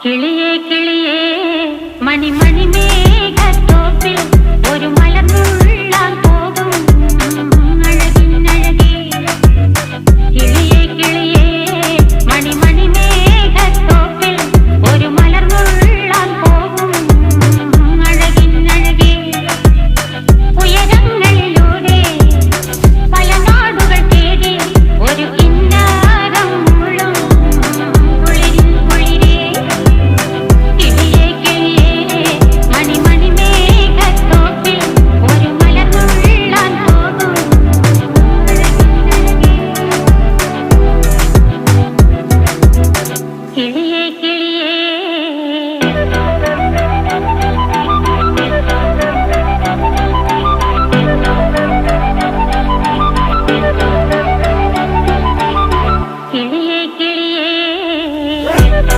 കിളിയേ കിളിയേ മണിമണി മേഘത്തോപ്പിൽ ഒരു മലർന്നുള്ളാൻ പോകും അഴകിനഴകേ. കിളിയേ കിളിയേ മണിമണി മേഘത്തോപ്പിൽ ഒരു മലർന്നുള്ളാൻ പോകും അഴകിനഴകേ. ഉയരങ്ങളിലൂടെ പല നാടുകൾ തേടി ഒരു കിന്നാരം മുള്ളും കുളിരിൻ കുളിരേ. കിളിയേ കിളിയേ മണിമണി മേഘത്തോപ്പിൽ ഒരു മലർന്നുള്ളാൻ പോകും അഴകിനഴകേ. കിളിയേ